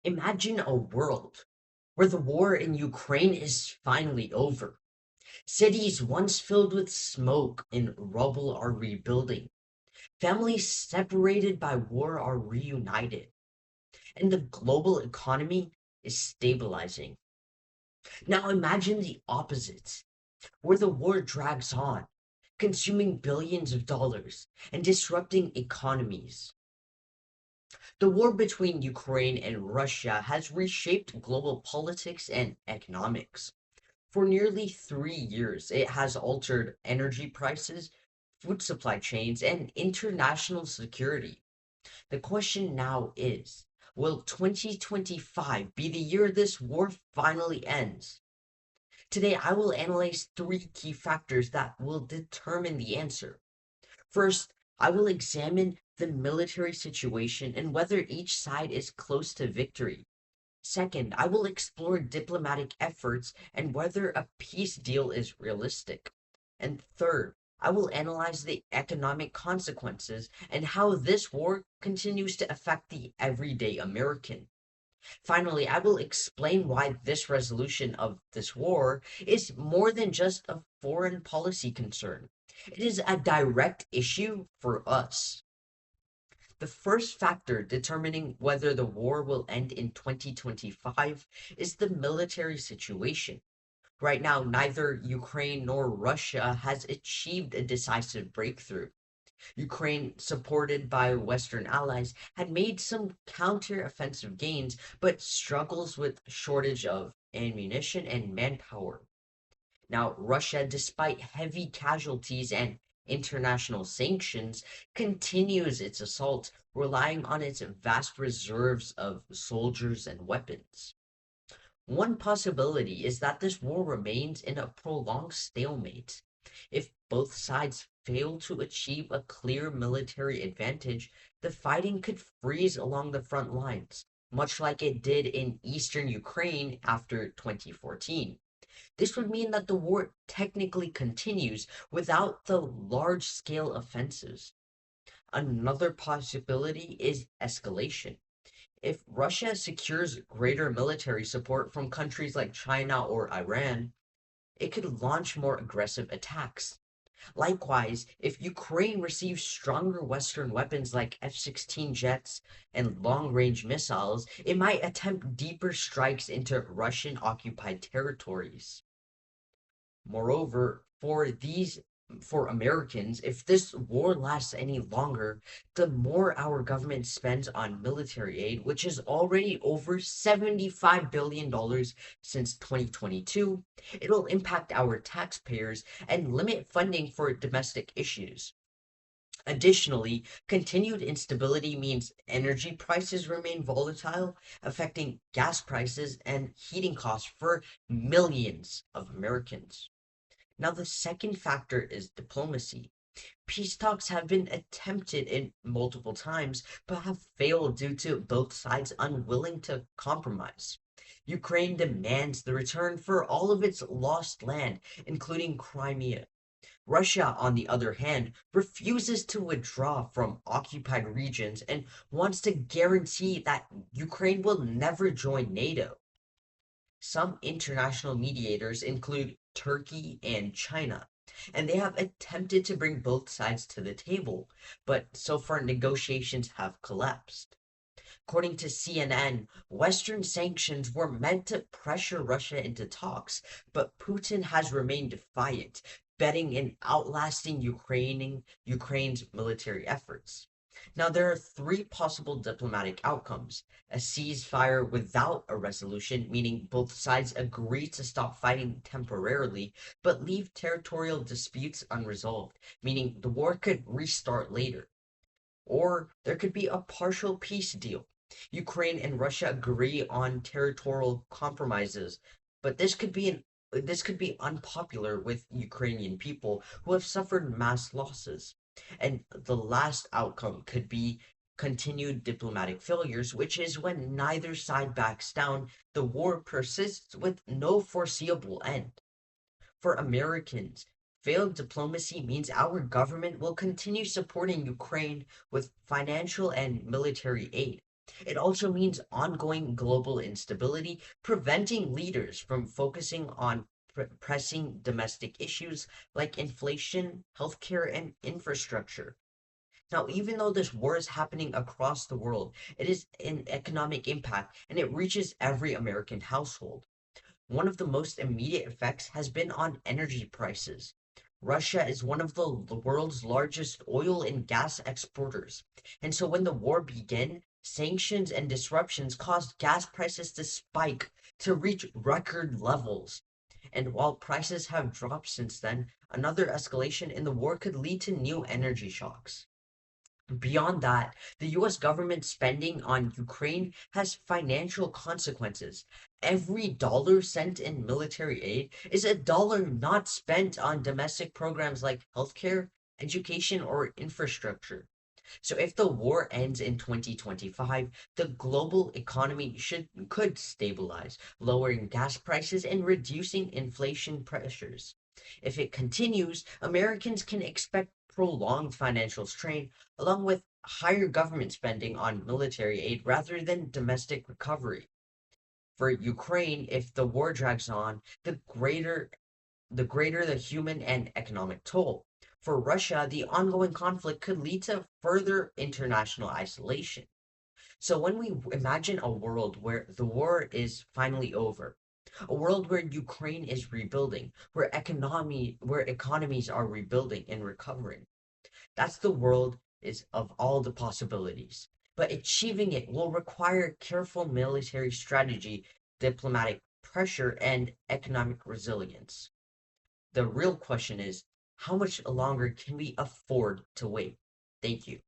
Imagine a world where the war in Ukraine is finally over. Cities once filled with smoke and rubble are rebuilding. Families separated by war are reunited. And the global economy is stabilizing. Now imagine the opposite, where the war drags on, consuming billions of dollars and disrupting economies. The war between Ukraine and Russia has reshaped global politics and economics. For nearly 3 years, it has altered energy prices, food supply chains, and international security. The question now is, will 2025 be the year this war finally ends? Today, I will analyze three key factors that will determine the answer. First, I will examine the military situation and whether each side is close to victory. Second, I will explore diplomatic efforts and whether a peace deal is realistic. And third, I will analyze the economic consequences and how this war continues to affect the everyday American. Finally, I will explain why this resolution of this war is more than just a foreign policy concern. It is a direct issue for us. The first factor determining whether the war will end in 2025 is the military situation. Right now, neither Ukraine nor Russia has achieved a decisive breakthrough. Ukraine, supported by Western allies, had made some counter-offensive gains, but struggles with shortage of ammunition and manpower. Now, Russia, despite heavy casualties and international sanctions, continues its assault, relying on its vast reserves of soldiers and weapons. One possibility is that this war remains in a prolonged stalemate. If both sides fail to achieve a clear military advantage, the fighting could freeze along the front lines, much like it did in eastern Ukraine after 2014. This would mean that the war technically continues without the large-scale offensives. Another possibility is escalation. If Russia secures greater military support from countries like China or Iran, it could launch more aggressive attacks. Likewise, if Ukraine receives stronger Western weapons like F-16 jets and long-range missiles, it might attempt deeper strikes into Russian-occupied territories. Moreover, for Americans, if this war lasts any longer, the more our government spends on military aid, which is already over $75 billion since 2022, it'll impact our taxpayers and limit funding for domestic issues. Additionally, continued instability means energy prices remain volatile, affecting gas prices and heating costs for millions of Americans. Now, the second factor is diplomacy. Peace talks have been attempted in multiple times, but have failed due to both sides unwilling to compromise. Ukraine demands the return for all of its lost land, including Crimea. Russia, on the other hand, refuses to withdraw from occupied regions and wants to guarantee that Ukraine will never join NATO. Some international mediators include Turkey and China, and they have attempted to bring both sides to the table, but so far negotiations have collapsed. According to CNN, Western sanctions were meant to pressure Russia into talks, but Putin has remained defiant, betting in outlasting Ukraine's military efforts. Now, there are three possible diplomatic outcomes: a ceasefire without a resolution, meaning both sides agree to stop fighting temporarily, but leave territorial disputes unresolved, meaning the war could restart later. Or there could be a partial peace deal. Ukraine and Russia agree on territorial compromises, but this could be unpopular with Ukrainian people who have suffered mass losses. And the last outcome could be continued diplomatic failures, which is when neither side backs down, the war persists with no foreseeable end. For Americans, failed diplomacy means our government will continue supporting Ukraine with financial and military aid. It also means ongoing global instability, preventing leaders from focusing on pressing domestic issues like inflation, healthcare, and infrastructure. Now, even though this war is happening across the world, it is an economic impact and it reaches every American household. One of the most immediate effects has been on energy prices. Russia is one of the world's largest oil and gas exporters. And so when the war began, sanctions and disruptions caused gas prices to spike to reach record levels. And while prices have dropped since then, another escalation in the war could lead to new energy shocks. Beyond that, the US government spending on Ukraine has financial consequences. Every dollar sent in military aid is a dollar not spent on domestic programs like healthcare, education, or infrastructure. So if the war ends in 2025, the global economy could stabilize, lowering gas prices and reducing inflation pressures. If it continues, Americans can expect prolonged financial strain along with higher government spending on military aid rather than domestic recovery. For Ukraine, if the war drags on, the greater the human and economic toll. For Russia, the ongoing conflict could lead to further international isolation. So when we imagine a world where the war is finally over, a world where Ukraine is rebuilding, where economies are rebuilding and recovering, that's the world is of all the possibilities. But achieving it will require careful military strategy, diplomatic pressure, and economic resilience. The real question is, how much longer can we afford to wait? Thank you.